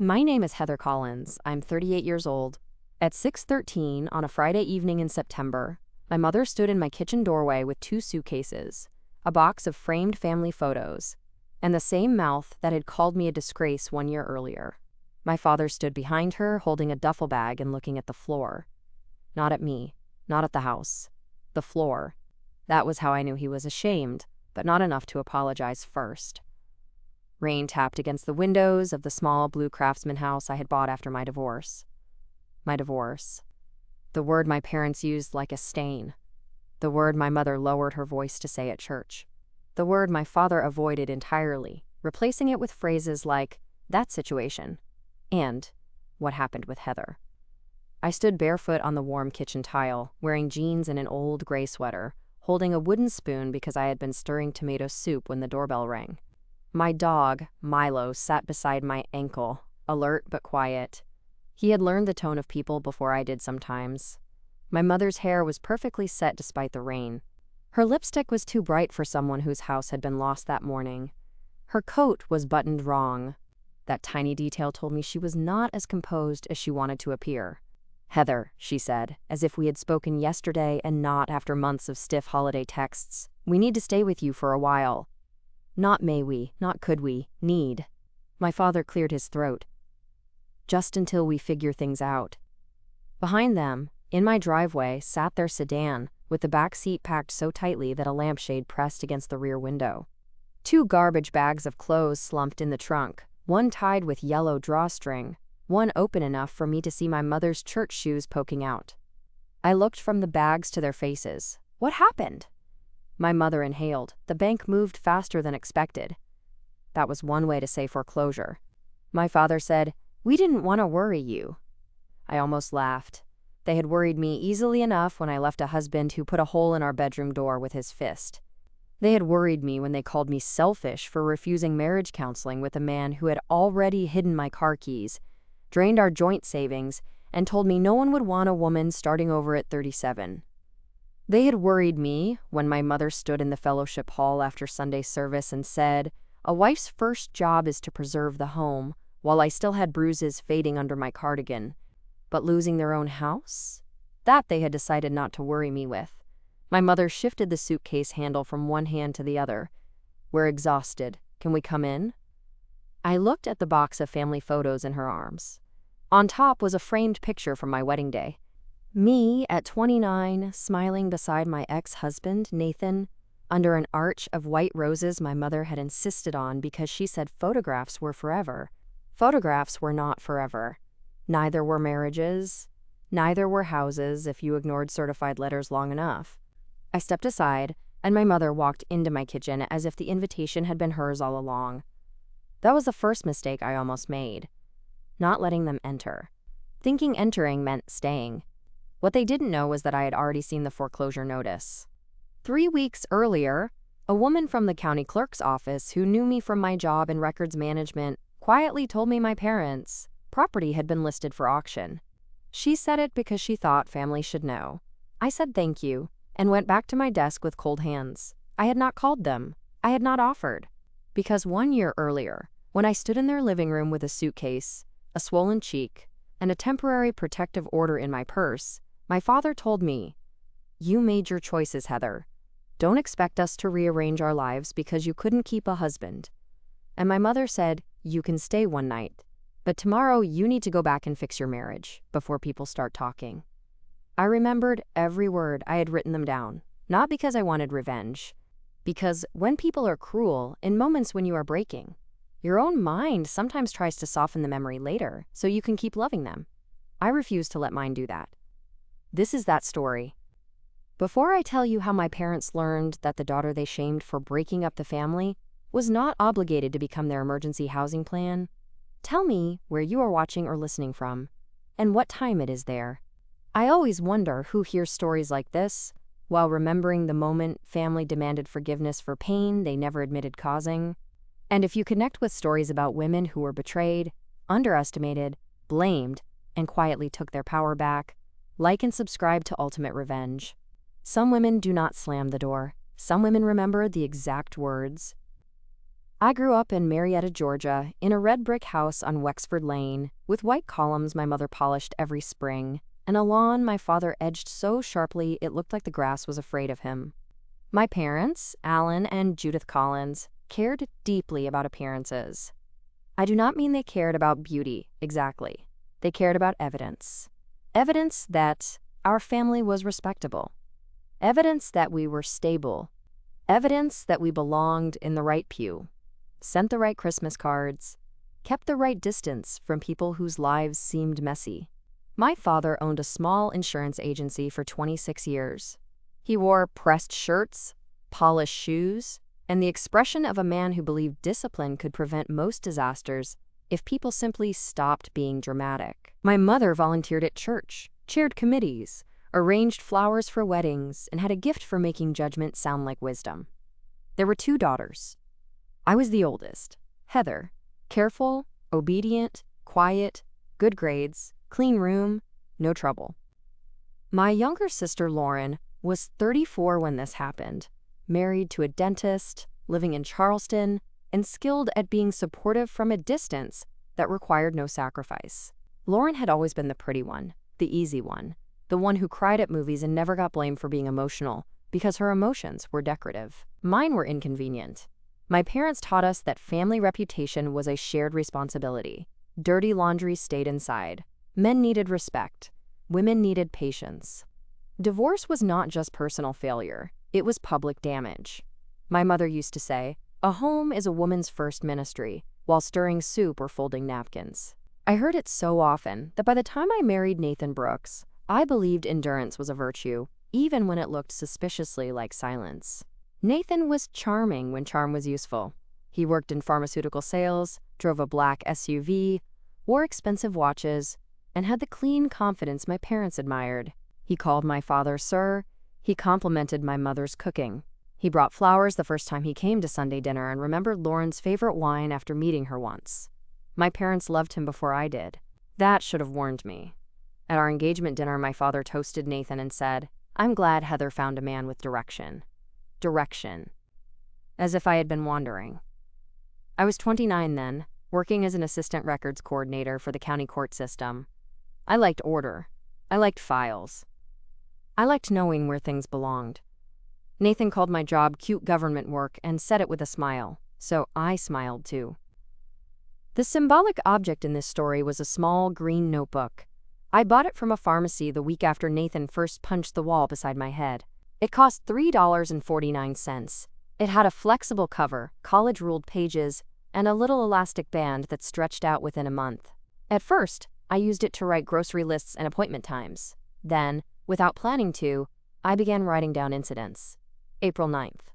My name is Heather Collins. I'm 38 years old. At 6:13 on a Friday evening in September, my mother stood in my kitchen doorway with two suitcases, a box of framed family photos, and the same mouth that had called me a disgrace 1 year earlier. My father stood behind her, holding a duffel bag and looking at the floor. Not at me, not at the house. The floor. That was how I knew he was ashamed, but not enough to apologize first. Rain tapped against the windows of the small blue craftsman house I had bought after my divorce. My divorce. The word my parents used like a stain. The word my mother lowered her voice to say at church. The word my father avoided entirely, replacing it with phrases like, "that situation," and "what happened with Heather." I stood barefoot on the warm kitchen tile, wearing jeans and an old gray sweater, holding a wooden spoon because I had been stirring tomato soup when the doorbell rang. My dog, Milo, sat beside my ankle, alert but quiet. He had learned the tone of people before I did sometimes. My mother's hair was perfectly set despite the rain. Her lipstick was too bright for someone whose house had been lost that morning. Her coat was buttoned wrong. That tiny detail told me she was not as composed as she wanted to appear. "Heather," she said, as if we had spoken yesterday and not after months of stiff holiday texts, "we need to stay with you for a while. Not may we, not could we, need." My father cleared his throat. "Just until we figure things out." Behind them, in my driveway, sat their sedan, with the back seat packed so tightly that a lampshade pressed against the rear window. Two garbage bags of clothes slumped in the trunk, one tied with yellow drawstring, one open enough for me to see my mother's church shoes poking out. I looked from the bags to their faces. What happened? My mother inhaled. The bank moved faster than expected. That was one way to say foreclosure. My father said, "We didn't want to worry you." I almost laughed. They had worried me easily enough when I left a husband who put a hole in our bedroom door with his fist. They had worried me when they called me selfish for refusing marriage counseling with a man who had already hidden my car keys, drained our joint savings, and told me no one would want a woman starting over at 37. They had worried me when my mother stood in the fellowship hall after Sunday service and said, "A wife's first job is to preserve the home," while I still had bruises fading under my cardigan. But losing their own house? That they had decided not to worry me with. My mother shifted the suitcase handle from one hand to the other. "We're exhausted. Can we come in?" I looked at the box of family photos in her arms. On top was a framed picture from my wedding day. Me at 29, smiling beside my ex-husband, Nathan, under an arch of white roses my mother had insisted on because she said photographs were forever. Photographs were not forever. Neither were marriages. Neither were houses if you ignored certified letters long enough. I stepped aside, and my mother walked into my kitchen as if the invitation had been hers all along. That was the first mistake I almost made. Not letting them enter. Thinking entering meant staying. What they didn't know was that I had already seen the foreclosure notice. 3 weeks earlier, a woman from the county clerk's office who knew me from my job in records management quietly told me my parents' property had been listed for auction. She said it because she thought families should know. I said thank you and went back to my desk with cold hands. I had not called them. I had not offered. Because 1 year earlier, when I stood in their living room with a suitcase, a swollen cheek, and a temporary protective order in my purse, my father told me, "You made your choices, Heather. Don't expect us to rearrange our lives because you couldn't keep a husband." And my mother said, "You can stay one night, but tomorrow you need to go back and fix your marriage before people start talking." I remembered every word. I had written them down, not because I wanted revenge, because when people are cruel, in moments when you are breaking, your own mind sometimes tries to soften the memory later so you can keep loving them. I refused to let mine do that. This is that story. Before I tell you how my parents learned that the daughter they shamed for breaking up the family was not obligated to become their emergency housing plan, tell me where you are watching or listening from, and what time it is there. I always wonder who hears stories like this, while remembering the moment family demanded forgiveness for pain they never admitted causing. And if you connect with stories about women who were betrayed, underestimated, blamed, and quietly took their power back, like and subscribe to Ultimate Revenge. Some women do not slam the door. Some women remember the exact words. I grew up in Marietta, Georgia, in a red brick house on Wexford Lane, with white columns my mother polished every spring, and a lawn my father edged so sharply it looked like the grass was afraid of him. My parents, Alan and Judith Collins, cared deeply about appearances. I do not mean they cared about beauty, exactly. They cared about evidence. Evidence that our family was respectable. Evidence that we were stable. Evidence that we belonged in the right pew. Sent the right Christmas cards. Kept the right distance from people whose lives seemed messy. My father owned a small insurance agency for 26 years. He wore pressed shirts, polished shoes, and the expression of a man who believed discipline could prevent most disasters if people simply stopped being dramatic. My mother volunteered at church, chaired committees, arranged flowers for weddings, and had a gift for making judgment sound like wisdom. There were 2 daughters. I was the oldest, Heather, careful, obedient, quiet, good grades, clean room, no trouble. My younger sister, Lauren, was 34 when this happened, married to a dentist, living in Charleston, and skilled at being supportive from a distance that required no sacrifice. Lauren had always been the pretty one, the easy one, the one who cried at movies and never got blamed for being emotional because her emotions were decorative. Mine were inconvenient. My parents taught us that family reputation was a shared responsibility. Dirty laundry stayed inside. Men needed respect. Women needed patience. Divorce was not just personal failure. It was public damage. My mother used to say, "A home is a woman's first ministry," while stirring soup or folding napkins. I heard it so often that by the time I married Nathan Brooks, I believed endurance was a virtue, even when it looked suspiciously like silence. Nathan was charming when charm was useful. He worked in pharmaceutical sales, drove a black SUV, wore expensive watches, and had the clean confidence my parents admired. He called my father sir. He complimented my mother's cooking. He brought flowers the first time he came to Sunday dinner and remembered Lauren's favorite wine after meeting her once. My parents loved him before I did. That should have warned me. At our engagement dinner, my father toasted Nathan and said, "I'm glad Heather found a man with direction." Direction. As if I had been wandering. I was 29 then, working as an assistant records coordinator for the county court system. I liked order. I liked files. I liked knowing where things belonged. Nathan called my job cute government work and said it with a smile, so I smiled too. The symbolic object in this story was a small green notebook. I bought it from a pharmacy the week after Nathan first punched the wall beside my head. It cost $3.49. It had a flexible cover, college-ruled pages, and a little elastic band that stretched out within a month. At first, I used it to write grocery lists and appointment times. Then, without planning to, I began writing down incidents. April 9th.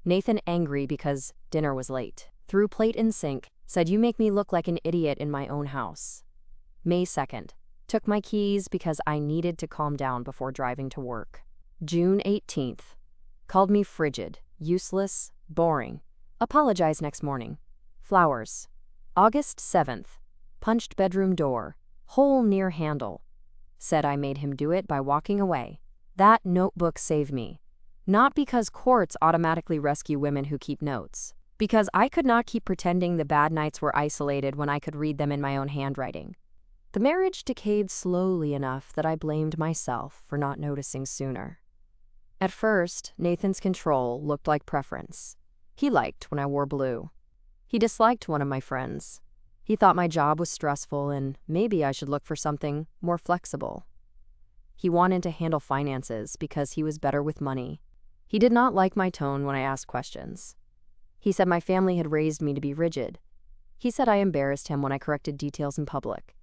Nathan angry because dinner was late. Threw plate in sink, said you make me look like an idiot in my own house. May 2nd. Took my keys because I needed to calm down before driving to work. June 18th. Called me frigid, useless, boring. Apologized next morning. Flowers. August 7th. Punched bedroom door. Hole near handle. Said I made him do it by walking away. That notebook saved me. Not because courts automatically rescue women who keep notes. Because I could not keep pretending the bad nights were isolated when I could read them in my own handwriting. The marriage decayed slowly enough that I blamed myself for not noticing sooner. At first, Nathan's control looked like preference. He liked when I wore blue. He disliked one of my friends. He thought my job was stressful and maybe I should look for something more flexible. He wanted to handle finances because he was better with money. He did not like my tone when I asked questions. He said my family had raised me to be rigid. He said I embarrassed him when I corrected details in public.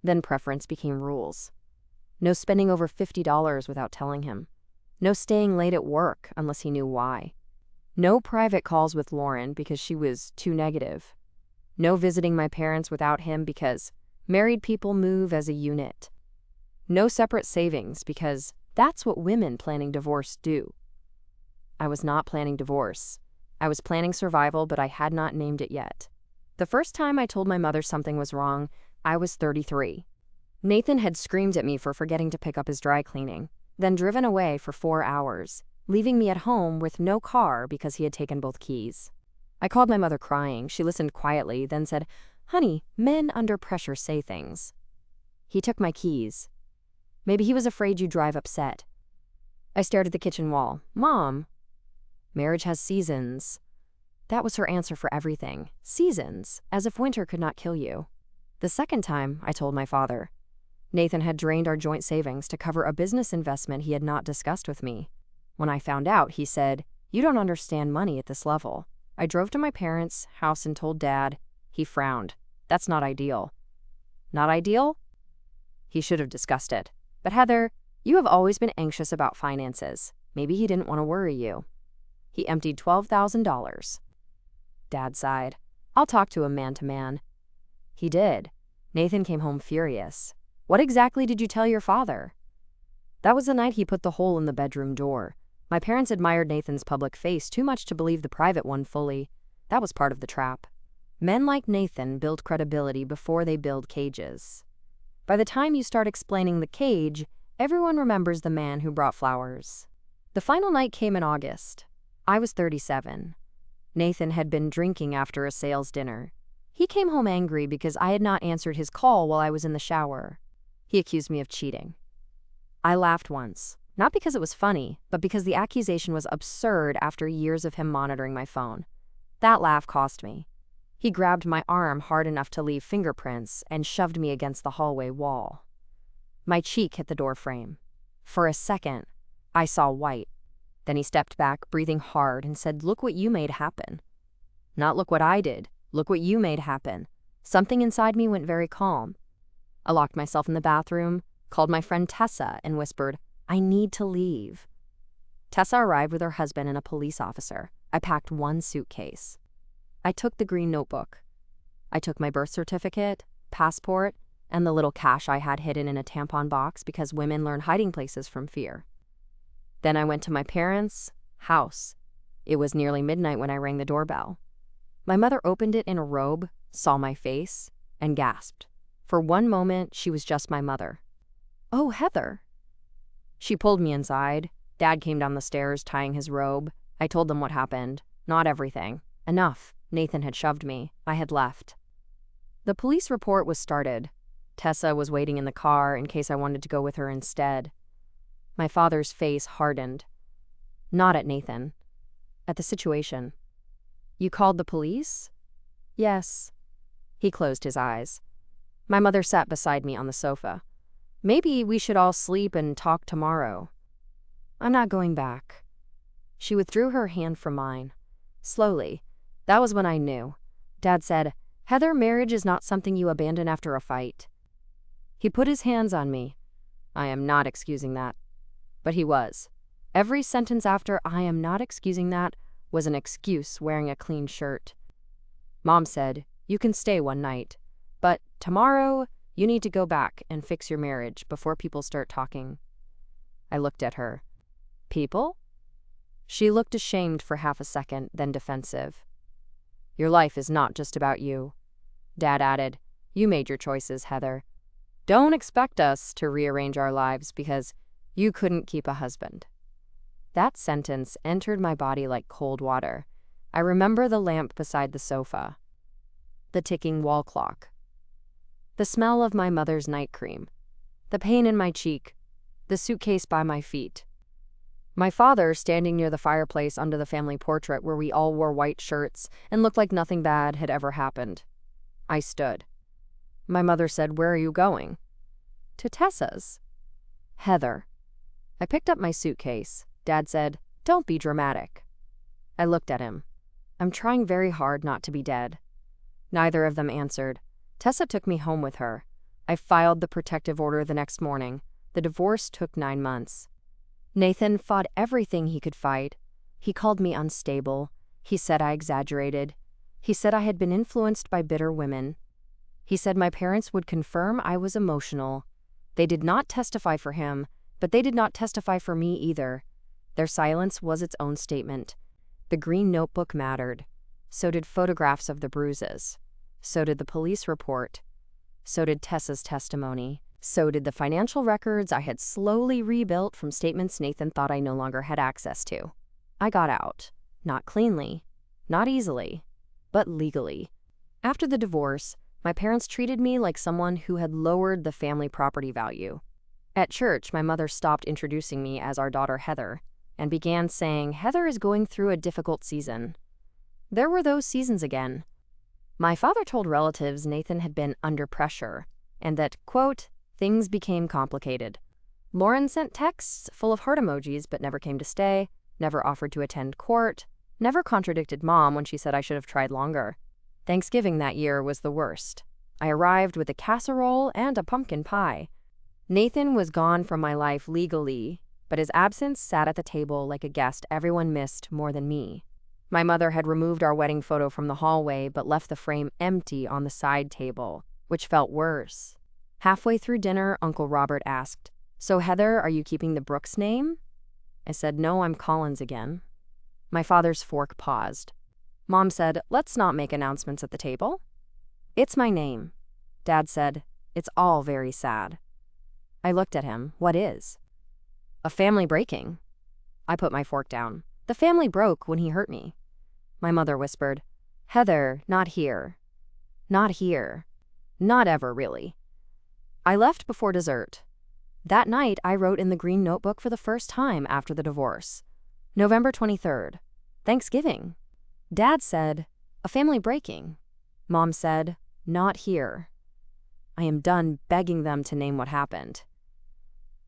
Then preference became rules. No spending over $50 without telling him. No staying late at work unless he knew why. No private calls with Lauren because she was too negative. No visiting my parents without him because married people move as a unit. No separate savings because that's what women planning divorce do. I was not planning divorce. I was planning survival, but I had not named it yet. The first time I told my mother something was wrong, I was 33. Nathan had screamed at me for forgetting to pick up his dry cleaning, then driven away for 4 hours, leaving me at home with no car because he had taken both keys. I called my mother crying. She listened quietly, then said, "Honey, men under pressure say things." He took my keys. "Maybe he was afraid you'd drive upset." I stared at the kitchen wall. "Mom, marriage has seasons." That was her answer for everything. Seasons, as if winter could not kill you. The second time, I told my father. Nathan had drained our joint savings to cover a business investment he had not discussed with me. When I found out, he said, "You don't understand money at this level." I drove to my parents' house and told Dad. He frowned. "That's not ideal." "Not ideal?" He should have discussed it. "But Heather, you have always been anxious about finances. Maybe he didn't want to worry you." He emptied $12,000. Dad sighed. "I'll talk to him man to man." He did. Nathan came home furious. "What exactly did you tell your father?" That was the night he put the hole in the bedroom door. My parents admired Nathan's public face too much to believe the private one fully. That was part of the trap. Men like Nathan build credibility before they build cages. By the time you start explaining the cage, everyone remembers the man who brought flowers. The final night came in August. I was 37. Nathan had been drinking after a sales dinner. He came home angry because I had not answered his call while I was in the shower. He accused me of cheating. I laughed once, not because it was funny, but because the accusation was absurd after years of him monitoring my phone. That laugh cost me. He grabbed my arm hard enough to leave fingerprints and shoved me against the hallway wall. My cheek hit the door frame. For a second, I saw white. Then he stepped back, breathing hard, and said, "Look what you made happen." Not look what I did, look what you made happen. Something inside me went very calm. I locked myself in the bathroom, called my friend Tessa, and whispered, "I need to leave." Tessa arrived with her husband and a police officer. I packed one suitcase. I took the green notebook. I took my birth certificate, passport, and the little cash I had hidden in a tampon box because women learn hiding places from fear. Then I went to my parents' house. It was nearly midnight when I rang the doorbell. My mother opened it in a robe, saw my face, and gasped. For one moment, she was just my mother. "Oh, Heather." She pulled me inside. Dad came down the stairs, tying his robe. I told them what happened. Not everything. Enough. Nathan had shoved me. I had left. The police report was started. Tessa was waiting in the car in case I wanted to go with her instead. My father's face hardened. Not at Nathan. At the situation. "You called the police?" "Yes." He closed his eyes. My mother sat beside me on the sofa. "Maybe we should all sleep and talk tomorrow." "I'm not going back." She withdrew her hand from mine. Slowly. That was when I knew. Dad said, "Heather, marriage is not something you abandon after a fight." He put his hands on me. I am not excusing that. But he was. Every sentence after "I am not excusing that" was an excuse wearing a clean shirt. Mom said, "You can stay one night. But tomorrow, you need to go back and fix your marriage before people start talking." I looked at her. "People?" She looked ashamed for half a second, then defensive. "Your life is not just about you." Dad added, "You made your choices, Heather. Don't expect us to rearrange our lives because you couldn't keep a husband." That sentence entered my body like cold water. I remember the lamp beside the sofa, the ticking wall clock, the smell of my mother's night cream, the pain in my cheek, the suitcase by my feet. My father standing near the fireplace under the family portrait where we all wore white shirts and looked like nothing bad had ever happened. I stood. My mother said, "Where are you going?" "To Tessa's." "Heather." I picked up my suitcase. Dad said, "Don't be dramatic." I looked at him. I'm trying very hard not to be dead. Neither of them answered. Tessa took me home with her. I filed the protective order the next morning. The divorce took 9 months. Nathan fought everything he could fight. He called me unstable. He said I exaggerated. He said I had been influenced by bitter women. He said my parents would confirm I was emotional. They did not testify for him, but they did not testify for me either. Their silence was its own statement. The green notebook mattered. So did photographs of the bruises. So did the police report. So did Tessa's testimony. So did the financial records I had slowly rebuilt from statements Nathan thought I no longer had access to. I got out. Not cleanly. Not easily. but legally. After the divorce, my parents treated me like someone who had lowered the family property value. At church, my mother stopped introducing me as our daughter Heather and began saying, "Heather is going through a difficult season." There were those seasons again. My father told relatives Nathan had been under pressure and that, quote, things became complicated. Lauren sent texts full of heart emojis but never came to stay, never offered to attend court, never contradicted Mom when she said I should have tried longer. Thanksgiving that year was the worst. I arrived with a casserole and a pumpkin pie. Nathan was gone from my life legally, but his absence sat at the table like a guest everyone missed more than me. My mother had removed our wedding photo from the hallway but left the frame empty on the side table, which felt worse. Halfway through dinner, Uncle Robert asked, "So Heather, are you keeping the Brooks name?" I said, "No, I'm Collins again." My father's fork paused. Mom said, "Let's not make announcements at the table." "It's my name." Dad said, "It's all very sad." I looked at him. "What is?" "A family breaking." I put my fork down. "The family broke when he hurt me." My mother whispered, "Heather, not here. Not here. Not ever, really." I left before dessert. That night, I wrote in the green notebook for the first time after the divorce. November 23rd. Thanksgiving. Dad said, "A family breaking." Mom said, "Not here." I am done begging them to name what happened.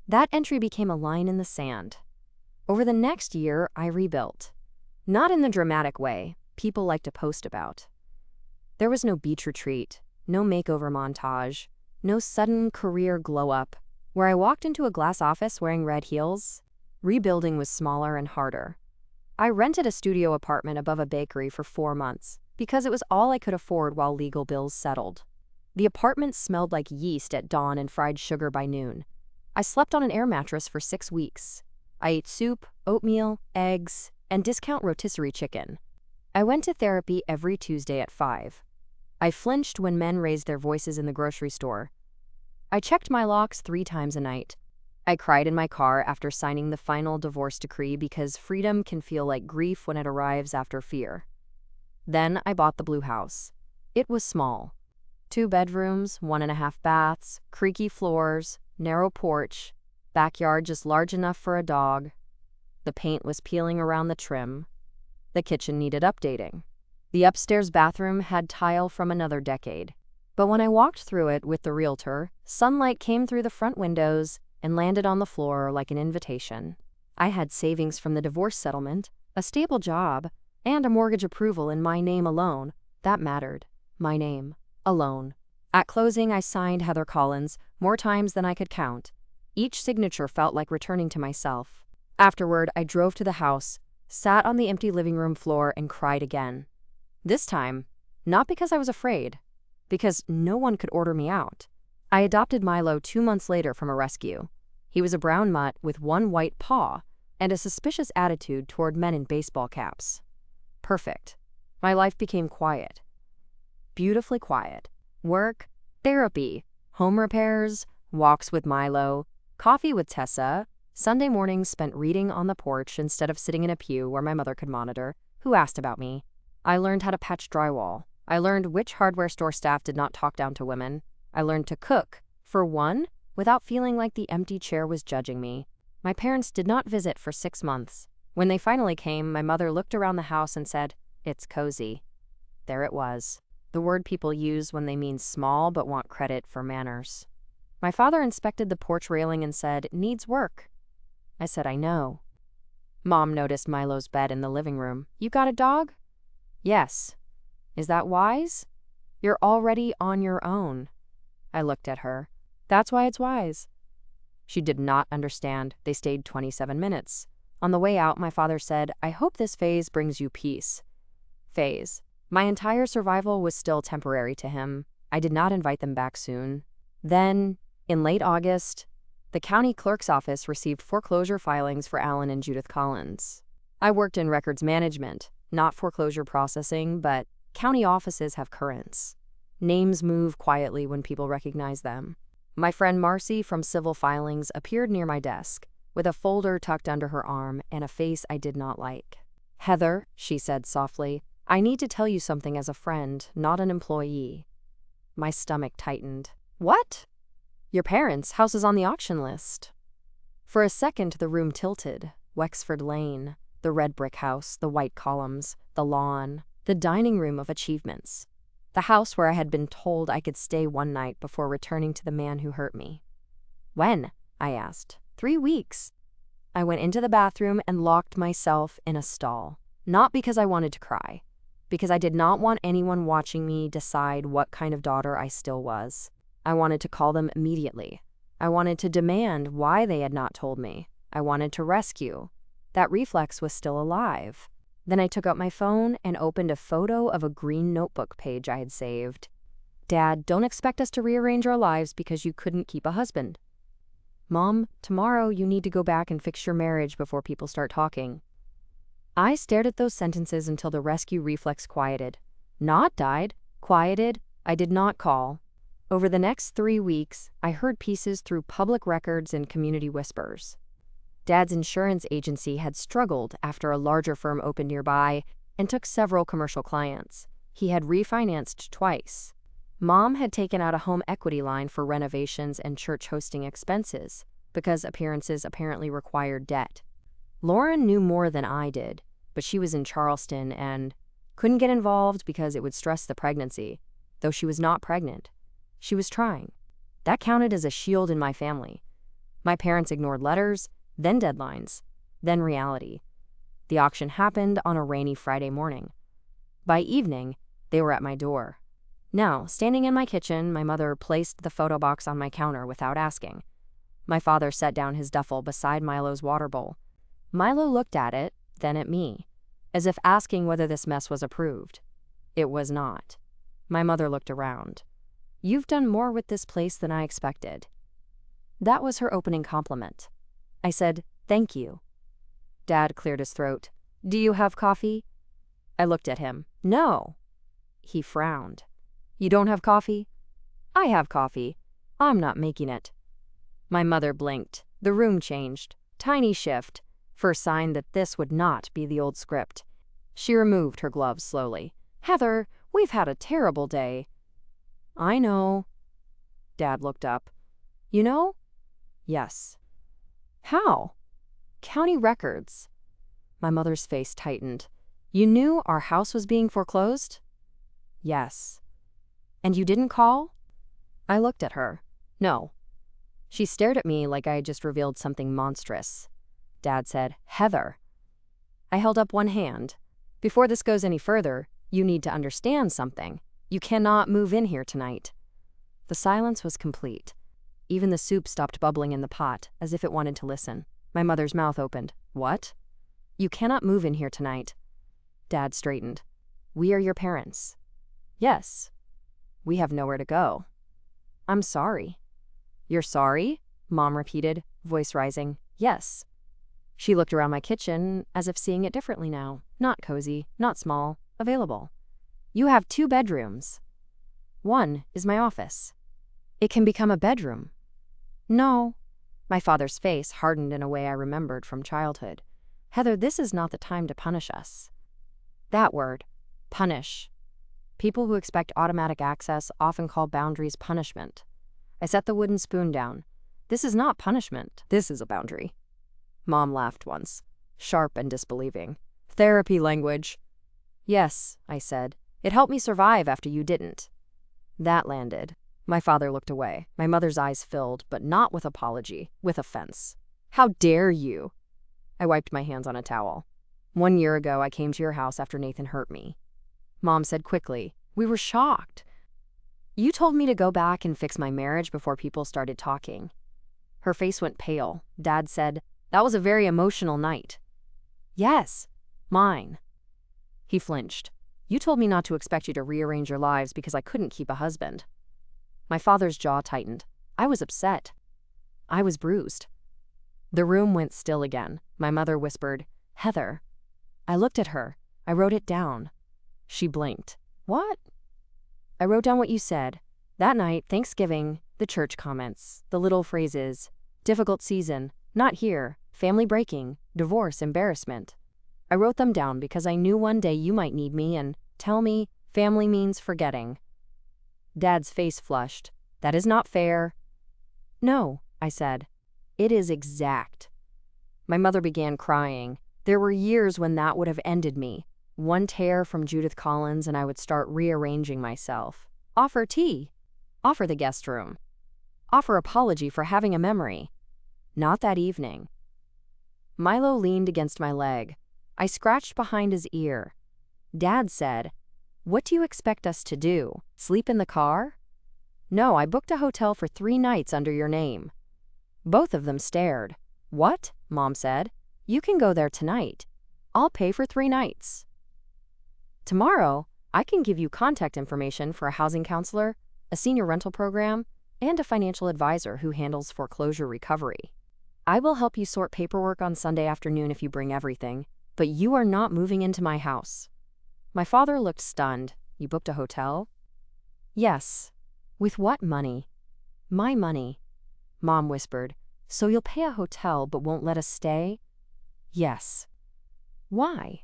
That entry became a line in the sand. Over the next year, I rebuilt. Not in the dramatic way people like to post about. There was no beach retreat, no makeover montage, no sudden career glow-up, where I walked into a glass office wearing red heels. Rebuilding was smaller and harder. I rented a studio apartment above a bakery for 4 months because it was all I could afford while legal bills settled. The apartment smelled like yeast at dawn and fried sugar by noon. I slept on an air mattress for 6 weeks. I ate soup, oatmeal, eggs, and discount rotisserie chicken. I went to therapy every Tuesday at 5. I flinched when men raised their voices in the grocery store. I checked my locks 3 times a night. I cried in my car after signing the final divorce decree because freedom can feel like grief when it arrives after fear. Then I bought the blue house. It was small. 2 bedrooms, 1.5 baths, creaky floors, narrow porch, backyard just large enough for a dog. The paint was peeling around the trim. The kitchen needed updating. The upstairs bathroom had tile from another decade. But when I walked through it with the realtor, sunlight came through the front windows and landed on the floor like an invitation. I had savings from the divorce settlement, a stable job, and a mortgage approval in my name alone. That mattered. My name. Alone. At closing, I signed Heather Collins more times than I could count. Each signature felt like returning to myself. Afterward, I drove to the house, sat on the empty living room floor, and cried again. This time, not because I was afraid, because no one could order me out. I adopted Milo 2 months later from a rescue. He was a brown mutt with 1 white paw and a suspicious attitude toward men in baseball caps. Perfect. My life became quiet. Beautifully quiet. Work, therapy, home repairs, walks with Milo, coffee with Tessa, Sunday mornings spent reading on the porch instead of sitting in a pew where my mother could monitor, who asked about me. I learned how to patch drywall. I learned which hardware store staff did not talk down to women. I learned to cook, for one, without feeling like the empty chair was judging me. My parents did not visit for 6 months. When they finally came, my mother looked around the house and said, "It's cozy." There it was. The word people use when they mean small but want credit for manners. My father inspected the porch railing and said, "It needs work." I said, "I know." Mom noticed Milo's bed in the living room. "You got a dog?" "Yes." "Is that wise?" "You're already on your own." I looked at her. "That's why it's wise." She did not understand. They stayed 27 minutes. On the way out, my father said, "I hope this phase brings you peace." Phase. My entire survival was still temporary to him. I did not invite them back soon. Then, in late August, the county clerk's office received foreclosure filings for Alan and Judith Collins. I worked in records management, not foreclosure processing, but county offices have currents. Names move quietly when people recognize them. My friend Marcy from Civil Filings appeared near my desk, with a folder tucked under her arm and a face I did not like. "Heather," she said softly, I need to tell you something as a friend, not an employee. My stomach tightened. What? Your parents' house is on the auction list. For a second, the room tilted. Wexford Lane, the red brick house, the white columns, the lawn, the dining room of achievements. The house where I had been told I could stay one night before returning to the man who hurt me. When? I asked. 3 weeks. I went into the bathroom and locked myself in a stall. Not because I wanted to cry, because I did not want anyone watching me decide what kind of daughter I still was. I wanted to call them immediately. I wanted to demand why they had not told me. I wanted to rescue. That reflex was still alive. Then I took out my phone and opened a photo of a green notebook page I had saved. Dad, don't expect us to rearrange our lives because you couldn't keep a husband. Mom, tomorrow you need to go back and fix your marriage before people start talking. I stared at those sentences until the rescue reflex quieted. Not died, quieted. I did not call. Over the next 3 weeks, I heard pieces through public records and community whispers. Dad's insurance agency had struggled after a larger firm opened nearby and took several commercial clients. He had refinanced twice. Mom had taken out a home equity line for renovations and church hosting expenses because appearances apparently required debt. Lauren knew more than I did, but she was in Charleston and couldn't get involved because it would stress the pregnancy, though she was not pregnant. She was trying. That counted as a shield in my family. My parents ignored letters, then deadlines, then reality. The auction happened on a rainy Friday morning. By evening, they were at my door. Now, standing in my kitchen, my mother placed the photo box on my counter without asking. My father set down his duffel beside Milo's water bowl. Milo looked at it, then at me, as if asking whether this mess was approved. It was not. My mother looked around. You've done more with this place than I expected. That was her opening compliment. I said, thank you. Dad cleared his throat. Do you have coffee? I looked at him. No. He frowned. You don't have coffee? I have coffee. I'm not making it. My mother blinked. The room changed. Tiny shift. First sign that this would not be the old script. She removed her gloves slowly. Heather, we've had a terrible day. I know. Dad looked up. You know? Yes. How? County records. My mother's face tightened. You knew our house was being foreclosed? Yes. And you didn't call? I looked at her. No. She stared at me like I had just revealed something monstrous. Dad said, Heather. I held up one hand. Before this goes any further, you need to understand something. You cannot move in here tonight. The silence was complete. Even the soup stopped bubbling in the pot, as if it wanted to listen. My mother's mouth opened. What? You cannot move in here tonight. Dad straightened. We are your parents. Yes. We have nowhere to go. I'm sorry. You're sorry? Mom repeated, voice rising. Yes. She looked around my kitchen, as if seeing it differently now. Not cozy, not small, available. You have 2 bedrooms. One is my office. It can become a bedroom. No. My father's face hardened in a way I remembered from childhood. Heather, this is not the time to punish us. That word, punish. People who expect automatic access often call boundaries punishment. I set the wooden spoon down. This is not punishment. This is a boundary. Mom laughed once, sharp and disbelieving. Therapy language. Yes, I said. It helped me survive after you didn't. That landed. My father looked away. My mother's eyes filled, but not with apology, with offense. How dare you? I wiped my hands on a towel. 1 year ago, I came to your house after Nathan hurt me. Mom said quickly, we were shocked. You told me to go back and fix my marriage before people started talking. Her face went pale. Dad said, that was a very emotional night. Yes, mine. He flinched. You told me not to expect you to rearrange your lives because I couldn't keep a husband. My father's jaw tightened. I was upset. I was bruised. The room went still again. My mother whispered, Heather. I looked at her. I wrote it down. She blinked. What? I wrote down what you said. That night, Thanksgiving, the church comments, the little phrases, difficult season, not here, family breaking, divorce, embarrassment. I wrote them down because I knew one day you might need me and tell me family means forgetting. Dad's face flushed. That is not fair. No, I said. It is exact. My mother began crying. There were years when that would have ended me. One tear from Judith Collins and I would start rearranging myself. Offer tea. Offer the guest room. Offer apology for having a memory. Not that evening. Milo leaned against my leg. I scratched behind his ear. Dad said, "What do you expect us to do? Sleep in the car?" "No, I booked a hotel for 3 nights under your name." Both of them stared. "What?" Mom said. "You can go there tonight. I'll pay for 3 nights. Tomorrow, I can give you contact information for a housing counselor, a senior rental program, and a financial advisor who handles foreclosure recovery. I will help you sort paperwork on Sunday afternoon if you bring everything, but you are not moving into my house." My father looked stunned. "You booked a hotel?" "Yes." "With what money?" "My money." Mom whispered, "So you'll pay a hotel but won't let us stay?" "Yes." "Why?"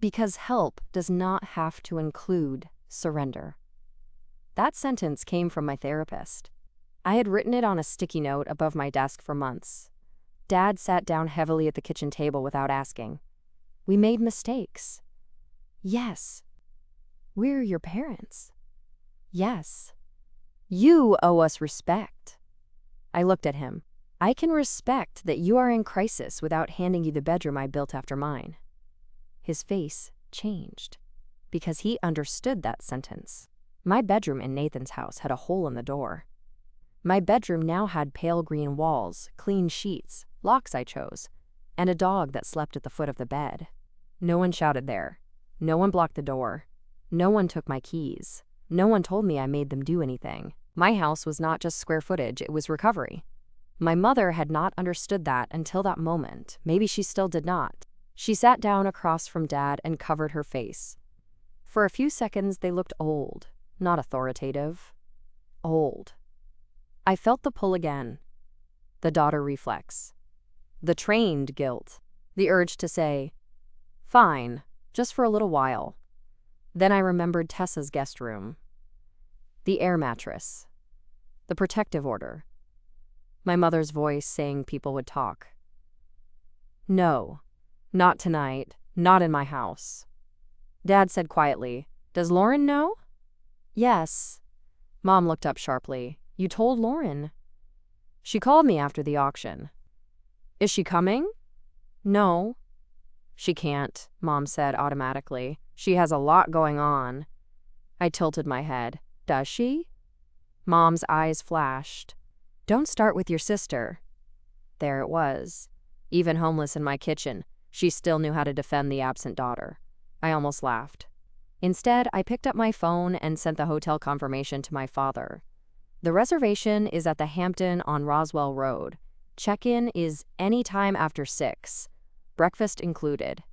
"Because help does not have to include surrender." That sentence came from my therapist. I had written it on a sticky note above my desk for months. Dad sat down heavily at the kitchen table without asking. "We made mistakes." "Yes." "We're your parents." "Yes." "You owe us respect." I looked at him. "I can respect that you are in crisis without handing you the bedroom I built after mine." His face changed because he understood that sentence. My bedroom in Nathan's house had a hole in the door. My bedroom now had pale green walls, clean sheets, locks I chose, and a dog that slept at the foot of the bed. No one shouted there. No one blocked the door. No one took my keys. No one told me I made them do anything. My house was not just square footage, it was recovery. My mother had not understood that until that moment. Maybe she still did not. She sat down across from Dad and covered her face. For a few seconds they looked old, not authoritative. Old. I felt the pull again. The daughter reflex. The trained guilt. The urge to say, "Fine, just for a little while." Then I remembered Tessa's guest room. The air mattress. The protective order. My mother's voice saying people would talk. "No, not tonight, not in my house." Dad said quietly, "Does Lauren know?" "Yes." Mom looked up sharply. "You told Lauren." "She called me after the auction." "Is she coming?" "No." "She can't," Mom said automatically. "She has a lot going on." I tilted my head. "Does she?" Mom's eyes flashed. "Don't start with your sister." There it was. Even homeless in my kitchen, she still knew how to defend the absent daughter. I almost laughed. Instead, I picked up my phone and sent the hotel confirmation to my father. The reservation is at the Hampton on Roswell Road. Check-in is any time after 6. Breakfast included.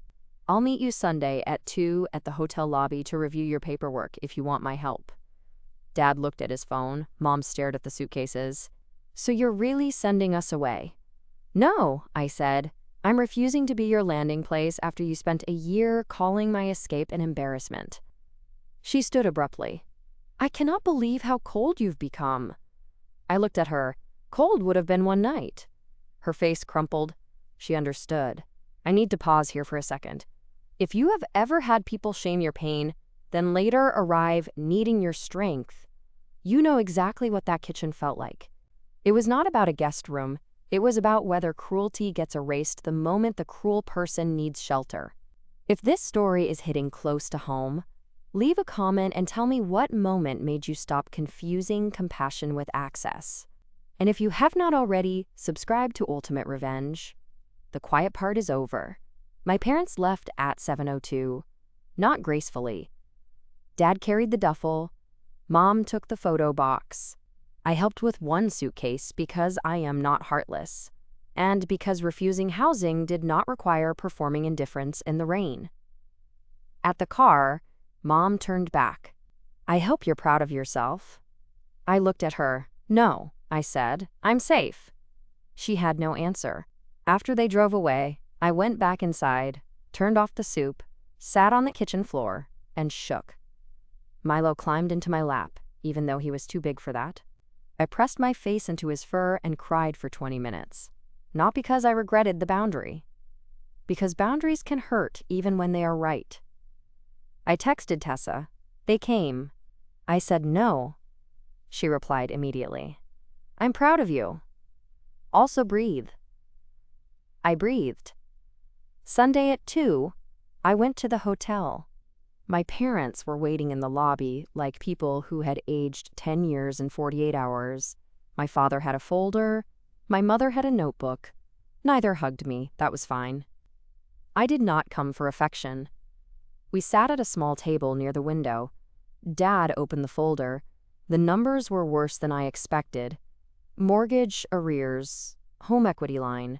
I'll meet you Sunday at 2 at the hotel lobby to review your paperwork if you want my help. Dad looked at his phone. Mom stared at the suitcases. "So you're really sending us away?" "No," I said. "I'm refusing to be your landing place after you spent a year calling my escape an embarrassment." She stood abruptly. "I cannot believe how cold you've become." I looked at her. Cold would have been one night. Her face crumpled. She understood. I need to pause here for a second. If you have ever had people shame your pain, then later arrive needing your strength, you know exactly what that kitchen felt like. It was not about a guest room. It was about whether cruelty gets erased the moment the cruel person needs shelter. If this story is hitting close to home, leave a comment and tell me what moment made you stop confusing compassion with access. And if you have not already, subscribe to Ultimate Revenge. The quiet part is over. My parents left at 7:02, not gracefully. Dad carried the duffel. Mom took the photo box. I helped with one suitcase because I am not heartless, and because refusing housing did not require performing indifference in the rain. At the car, Mom turned back. "I hope you're proud of yourself." I looked at her. "No," I said. "I'm safe." She had no answer. After they drove away, I went back inside, turned off the soup, sat on the kitchen floor, and shook. Milo climbed into my lap, even though he was too big for that. I pressed my face into his fur and cried for 20 minutes. Not because I regretted the boundary. Because boundaries can hurt even when they are right. I texted Tessa. They came. I said no. She replied immediately. I'm proud of you. Also breathe. I breathed. Sunday at 2, I went to the hotel. My parents were waiting in the lobby like people who had aged 10 years in 48 hours. My father had a folder. My mother had a notebook. Neither hugged me. That was fine. I did not come for affection. We sat at a small table near the window. Dad opened the folder. The numbers were worse than I expected. Mortgage arrears, home equity line,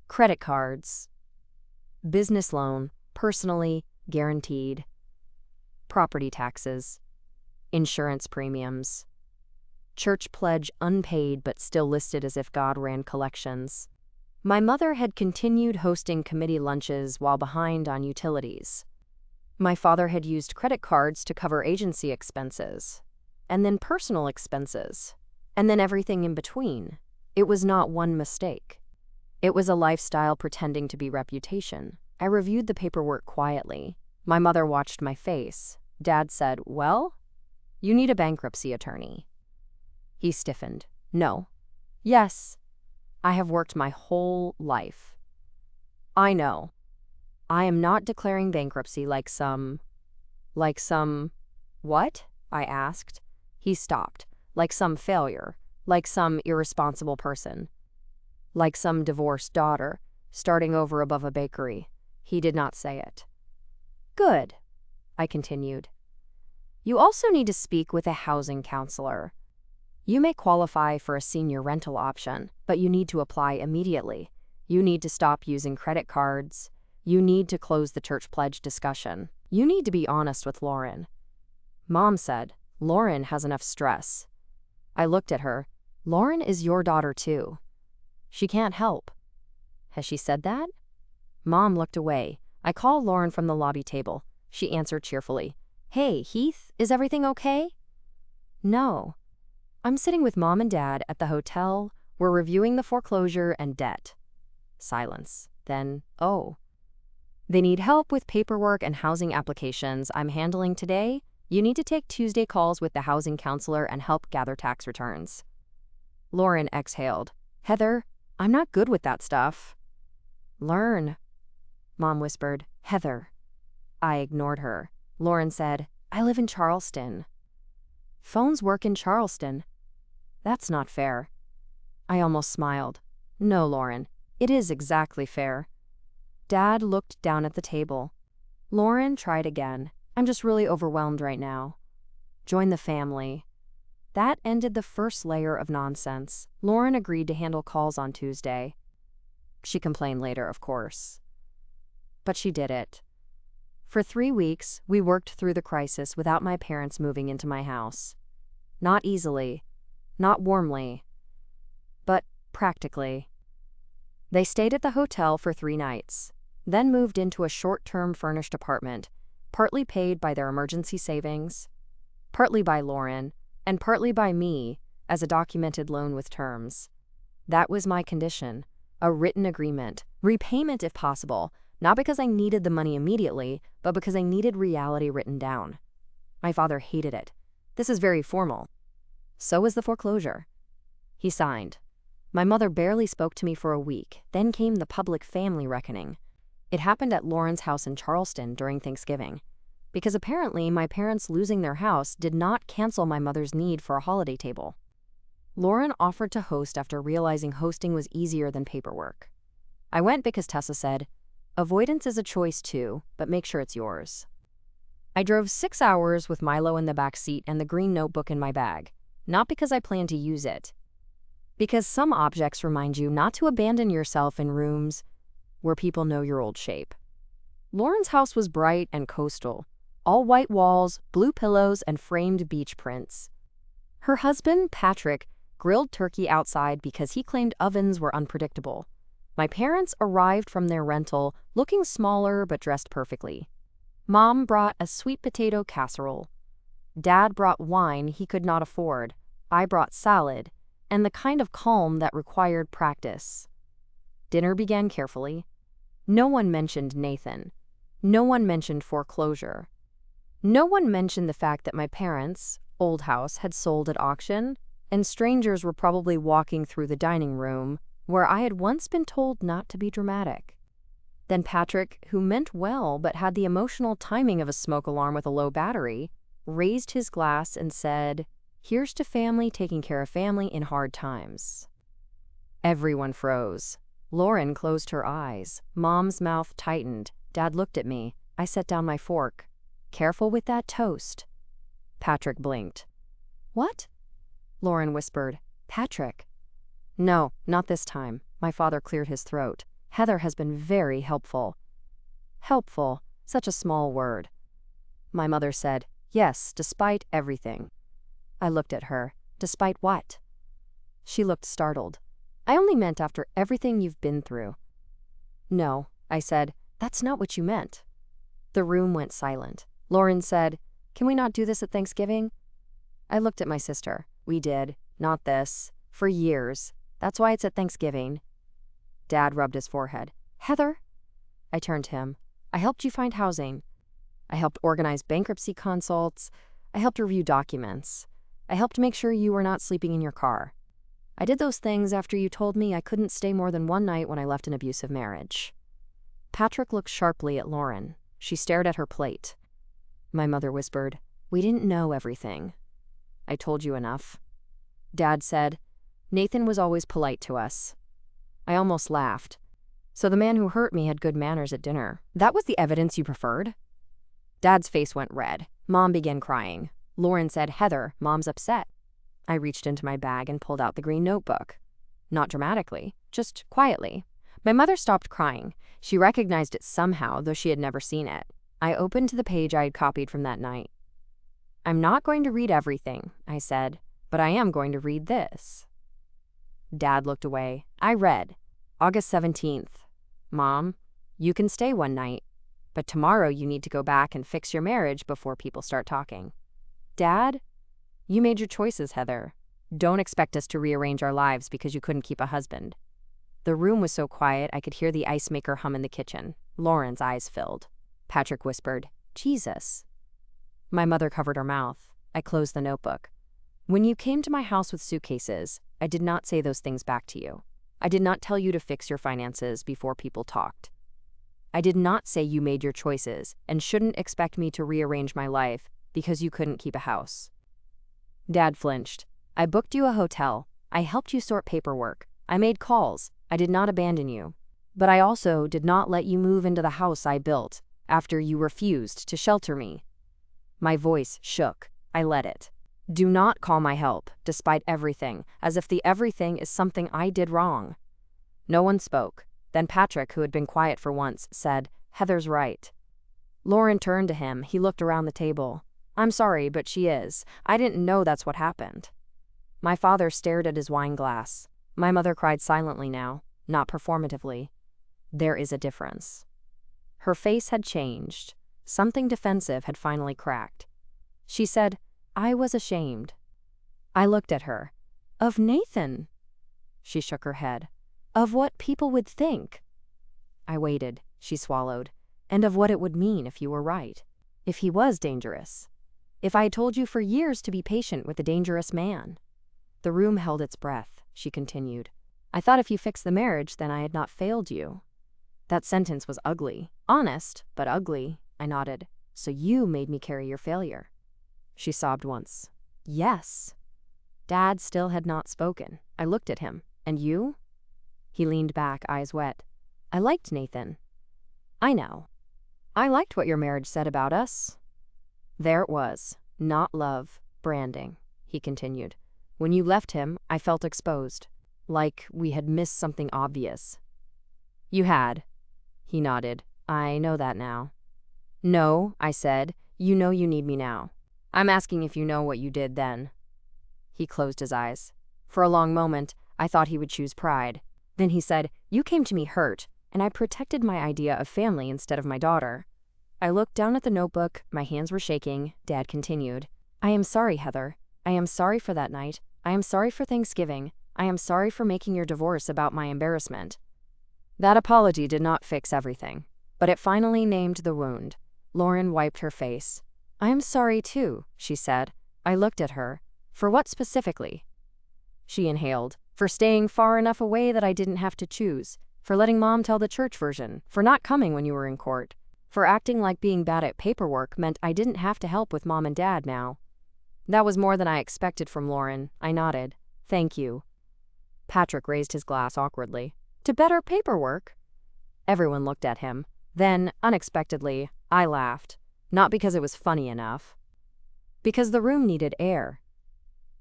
credit cards, business loan, personally guaranteed, property taxes, insurance premiums, church pledge unpaid but still listed as if God ran collections. My mother had continued hosting committee lunches while behind on utilities. My father had used credit cards to cover agency expenses, and then personal expenses, and then everything in between. It was not one mistake. It was a lifestyle pretending to be reputation. I reviewed the paperwork quietly. My mother watched my face. Dad said, "Well, you need a bankruptcy attorney." He stiffened. "No." "Yes. I have worked my whole life." "I know. I am not declaring bankruptcy like some... What?" I asked. He stopped. "Like some failure. Like some irresponsible person. Like some divorced daughter, starting over above a bakery." He did not say it. "Good," I continued. "You also need to speak with a housing counselor. You may qualify for a senior rental option, but you need to apply immediately. You need to stop using credit cards. You need to close the church pledge discussion. You need to be honest with Lauren." Mom said, "Lauren has enough stress." I looked at her. "Lauren is your daughter too. She can't help." "Has she said that?" Mom looked away. I called Lauren from the lobby table. She answered cheerfully. "Hey, Heath, is everything okay?" "No. I'm sitting with Mom and Dad at the hotel. We're reviewing the foreclosure and debt." Silence. Then, "Oh. They need help with paperwork and housing applications I'm handling today. You need to take Tuesday calls with the housing counselor and help gather tax returns." Lauren exhaled. "Heather, I'm not good with that stuff." "Learn," Mom whispered. "Heather." I ignored her. Lauren said, "I live in Charleston." "Phones work in Charleston." "That's not fair." I almost smiled. "No, Lauren, it is exactly fair." Dad looked down at the table. Lauren tried again. "I'm just really overwhelmed right now." "Join the family." That ended the first layer of nonsense. Lauren agreed to handle calls on Tuesday. She complained later, of course. But she did it. For 3 weeks, we worked through the crisis without my parents moving into my house. Not easily, not warmly, but practically. They stayed at the hotel for 3 nights, then moved into a short-term furnished apartment, partly paid by their emergency savings, partly by Lauren, and partly by me as a documented loan with terms. That was my condition, a written agreement, repayment if possible, not because I needed the money immediately, but because I needed reality written down. My father hated it. "This is very formal." So was the foreclosure. He signed. My mother barely spoke to me for a week, then came the public family reckoning. It happened at Lauren's house in Charleston during Thanksgiving. Because apparently my parents losing their house did not cancel my mother's need for a holiday table. Lauren offered to host after realizing hosting was easier than paperwork. I went because Tessa said, "Avoidance is a choice too, but make sure it's yours." I drove 6 hours with Milo in the back seat and the green notebook in my bag, not because I planned to use it. Because some objects remind you not to abandon yourself in rooms where people know your old shape. Lauren's house was bright and coastal. All white walls, blue pillows, and framed beach prints. Her husband, Patrick, grilled turkey outside because he claimed ovens were unpredictable. My parents arrived from their rental, looking smaller but dressed perfectly. Mom brought a sweet potato casserole. Dad brought wine he could not afford. I brought salad, and the kind of calm that required practice. Dinner began carefully. No one mentioned Nathan. No one mentioned foreclosure. No one mentioned the fact that my parents' old house had sold at auction, and strangers were probably walking through the dining room, where I had once been told not to be dramatic. Then Patrick, who meant well but had the emotional timing of a smoke alarm with a low battery, raised his glass and said, "Here's to family taking care of family in hard times." Everyone froze. Lauren closed her eyes. Mom's mouth tightened. Dad looked at me. I set down my fork. "Careful with that toast." Patrick blinked. "What?" Lauren whispered. "Patrick." "No, not this time." My father cleared his throat. "Heather has been very helpful." Helpful, such a small word. My mother said, "Yes, despite everything." I looked at her. "Despite what?" She looked startled. "I only meant after everything you've been through." "No," I said, "that's not what you meant." The room went silent. Lauren said, "Can we not do this at Thanksgiving?" I looked at my sister. "We did. Not this. For years. That's why it's at Thanksgiving." Dad rubbed his forehead. "Heather?" I turned to him. "I helped you find housing. I helped organize bankruptcy consults. I helped review documents. I helped make sure you were not sleeping in your car. I did those things after you told me I couldn't stay more than one night when I left an abusive marriage." Patrick looked sharply at Lauren. She stared at her plate. My mother whispered, "We didn't know everything." "I told you enough." Dad said, "Nathan was always polite to us." I almost laughed. "So the man who hurt me had good manners at dinner. That was the evidence you preferred?" Dad's face went red. Mom began crying. Lauren said, "Heather, Mom's upset." I reached into my bag and pulled out the green notebook. Not dramatically, just quietly. My mother stopped crying. She recognized it somehow, though she had never seen it. I opened the page I had copied from that night. "I'm not going to read everything," I said, "but I am going to read this." Dad looked away. I read, "August 17th. Mom, you can stay one night, but tomorrow you need to go back and fix your marriage before people start talking." Dad, you made your choices, Heather. Don't expect us to rearrange our lives because you couldn't keep a husband. The room was so quiet I could hear the ice maker hum in the kitchen. Lauren's eyes filled. Patrick whispered, "Jesus." My mother covered her mouth. I closed the notebook. "When you came to my house with suitcases, I did not say those things back to you. I did not tell you to fix your finances before people talked. I did not say you made your choices and shouldn't expect me to rearrange my life because you couldn't keep a house." Dad flinched. "I booked you a hotel. I helped you sort paperwork. I made calls. I did not abandon you. But I also did not let you move into the house I built after you refused to shelter me." My voice shook. I let it. "Do not call my help, despite everything, as if the everything is something I did wrong." No one spoke. Then Patrick, who had been quiet for once, said, "Heather's right." Lauren turned to him. He looked around the table. "I'm sorry, but she is. I didn't know that's what happened." My father stared at his wine glass. My mother cried silently now, not performatively. There is a difference. Her face had changed. Something defensive had finally cracked. She said, "I was ashamed." I looked at her. "Of Nathan?" She shook her head. "Of what people would think." I waited. She swallowed. "And of what it would mean if you were right. If he was dangerous. If I had told you for years to be patient with a dangerous man." The room held its breath. She continued, "I thought if you fixed the marriage, then I had not failed you." That sentence was ugly. Honest, but ugly. I nodded. "So you made me carry your failure." She sobbed once. "Yes." Dad still had not spoken. I looked at him. "And you?" He leaned back, eyes wet. "I liked Nathan." "I know. I liked what your marriage said about us." "There it was. Not love. Branding," he continued. "When you left him, I felt exposed. Like we had missed something obvious." "You had." He nodded. "I know that now." "No," I said. "You know you need me now. I'm asking if you know what you did then." He closed his eyes. For a long moment, I thought he would choose pride. Then he said, "You came to me hurt, and I protected my idea of family instead of my daughter." I looked down at the notebook, my hands were shaking. Dad continued, "I am sorry, Heather. I am sorry for that night. I am sorry for Thanksgiving. I am sorry for making your divorce about my embarrassment." That apology did not fix everything, but it finally named the wound. Lauren wiped her face. "I am sorry too," she said. I looked at her. "For what specifically?" She inhaled. "For staying far enough away that I didn't have to choose. For letting Mom tell the church version. For not coming when you were in court. For acting like being bad at paperwork meant I didn't have to help with Mom and Dad now." That was more than I expected from Lauren. I nodded. "Thank you." Patrick raised his glass awkwardly. "To better paperwork?" Everyone looked at him. Then, unexpectedly, I laughed. Not because it was funny enough. Because the room needed air.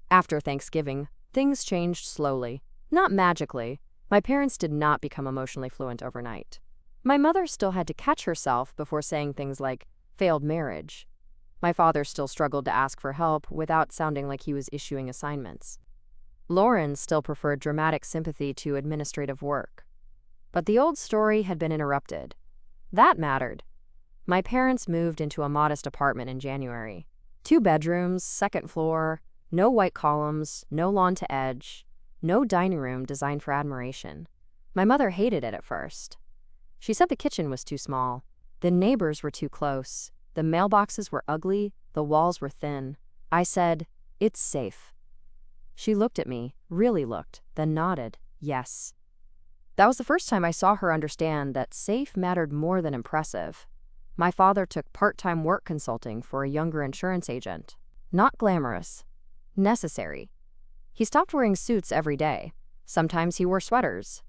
After Thanksgiving, things changed slowly. Not magically. My parents did not become emotionally fluent overnight. My mother still had to catch herself before saying things like, "failed marriage." My father still struggled to ask for help without sounding like he was issuing assignments. Lauren still preferred dramatic sympathy to administrative work. But the old story had been interrupted. That mattered. My parents moved into a modest apartment in January. 2 bedrooms, 2nd floor, no white columns, no lawn to edge, no dining room designed for admiration. My mother hated it at first. She said the kitchen was too small. The neighbors were too close. The mailboxes were ugly. The walls were thin. I said, "It's safe." She looked at me, really looked, then nodded, yes. That was the first time I saw her understand that safe mattered more than impressive. My father took part-time work consulting for a younger insurance agent. Not glamorous. Necessary. He stopped wearing suits every day. Sometimes he wore sweaters.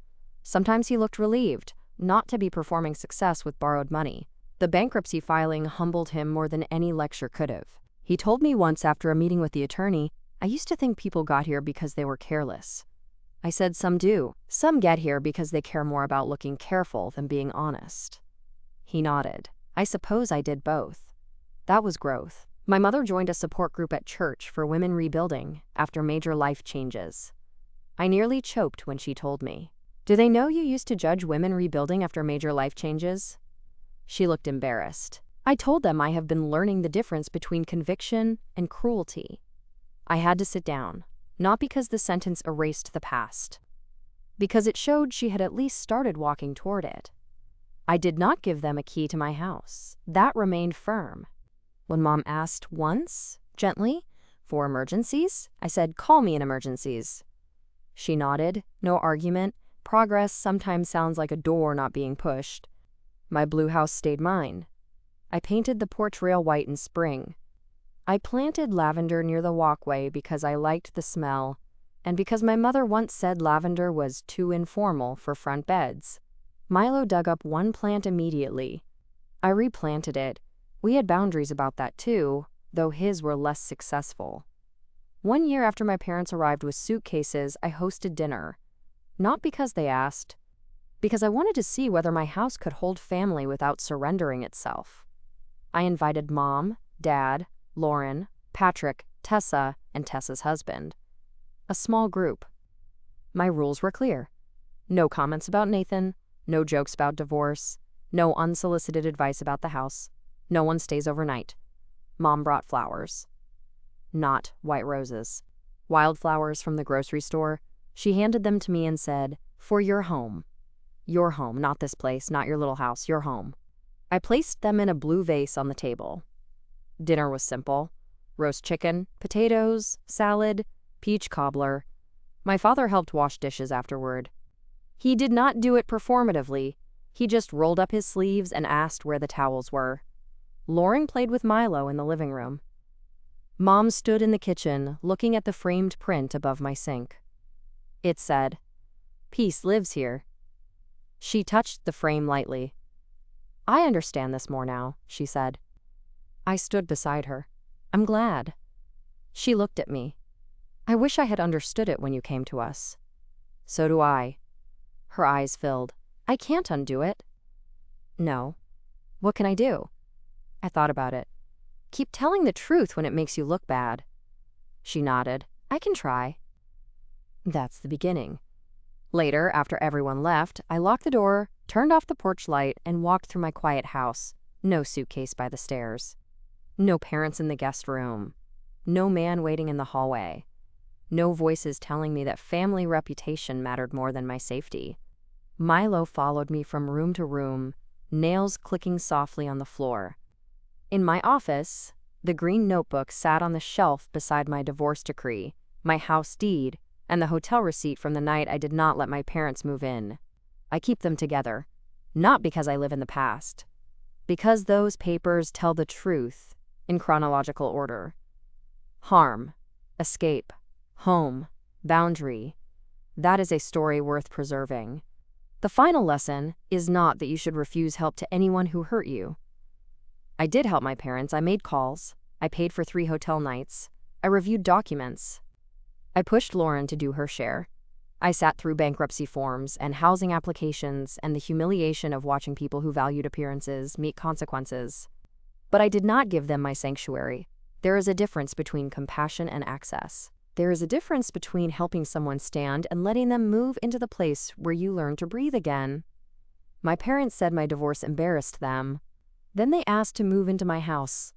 Sometimes he looked relieved, not to be performing success with borrowed money. The bankruptcy filing humbled him more than any lecture could have. He told me once after a meeting with the attorney, "I used to think people got here because they were careless." I said, "Some do. Some get here because they care more about looking careful than being honest." He nodded. I suppose I did both. That was growth. My mother joined a support group at church for women rebuilding after major life changes. I nearly choked when she told me. "Do they know you used to judge women rebuilding after major life changes?" She looked embarrassed. I told them I have been learning the difference between conviction and cruelty. I had to sit down, not because the sentence erased the past, because it showed she had at least started walking toward it. I did not give them a key to my house. That remained firm. When Mom asked once, gently, for emergencies, I said, "Call me in emergencies." She nodded. No argument. Progress sometimes sounds like a door not being pushed. My blue house stayed mine. I painted the porch rail white in spring. I planted lavender near the walkway because I liked the smell, and because my mother once said lavender was too informal for front beds. Milo dug up one plant immediately. I replanted it. We had boundaries about that too, though his were less successful. 1 year after my parents arrived with suitcases, I hosted dinner. Not because they asked, because I wanted to see whether my house could hold family without surrendering itself. I invited Mom, Dad, Lauren, Patrick, Tessa, and Tessa's husband. A small group. My rules were clear. No comments about Nathan, no jokes about divorce, no unsolicited advice about the house. No one stays overnight. Mom brought flowers. Not white roses. Wildflowers from the grocery store. She handed them to me and said, "For your home. Your home, not this place, not your little house, your home." I placed them in a blue vase on the table. Dinner was simple. Roast chicken, potatoes, salad, peach cobbler. My father helped wash dishes afterward. He did not do it performatively. He just rolled up his sleeves and asked where the towels were. Lauren played with Milo in the living room. Mom stood in the kitchen, looking at the framed print above my sink. It said, "Peace lives here." She touched the frame lightly. "I understand this more now," she said. I stood beside her. "I'm glad." She looked at me. "I wish I had understood it when you came to us." "So do I." Her eyes filled. "I can't undo it." "No. What can I do?" I thought about it. "Keep telling the truth when it makes you look bad." She nodded. "I can try." That's the beginning. Later, after everyone left, I locked the door, turned off the porch light, and walked through my quiet house. No suitcase by the stairs. No parents in the guest room. No man waiting in the hallway. No voices telling me that family reputation mattered more than my safety. Milo followed me from room to room, nails clicking softly on the floor. In my office, the green notebook sat on the shelf beside my divorce decree, my house deed, and the hotel receipt from the night I did not let my parents move in. I keep them together, not because I live in the past, because those papers tell the truth in chronological order. Harm, escape, home, boundary. That is a story worth preserving. The final lesson is not that you should refuse help to anyone who hurt you. I did help my parents. I made calls. I paid for 3 hotel nights. I reviewed documents. I pushed Lauren to do her share. I sat through bankruptcy forms and housing applications and the humiliation of watching people who valued appearances meet consequences. But I did not give them my sanctuary. There is a difference between compassion and access. There is a difference between helping someone stand and letting them move into the place where you learn to breathe again. My parents said my divorce embarrassed them. Then they asked to move into my house.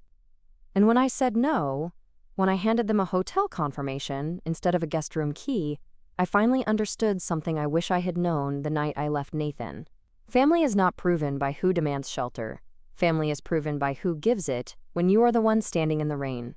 And when I said no, when I handed them a hotel confirmation instead of a guest room key, I finally understood something I wish I had known the night I left Nathan. Family is not proven by who demands shelter. Family is proven by who gives it when you are the one standing in the rain.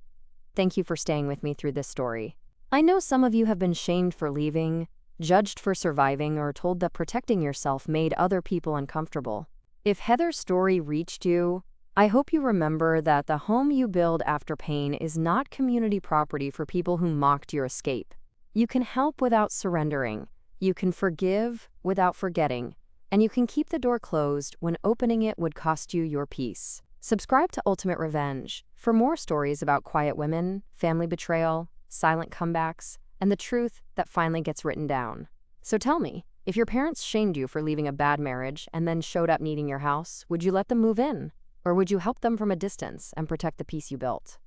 Thank you for staying with me through this story. I know some of you have been shamed for leaving, judged for surviving, or told that protecting yourself made other people uncomfortable. If Heather's story reached you, I hope you remember that the home you build after pain is not community property for people who mocked your escape. You can help without surrendering. You can forgive without forgetting. And you can keep the door closed when opening it would cost you your peace. Subscribe to Ultimate Revenge for more stories about quiet women, family betrayal, silent comebacks, and the truth that finally gets written down. So tell me, if your parents shamed you for leaving a bad marriage and then showed up needing your house, would you let them move in? Or would you help them from a distance and protect the peace you built?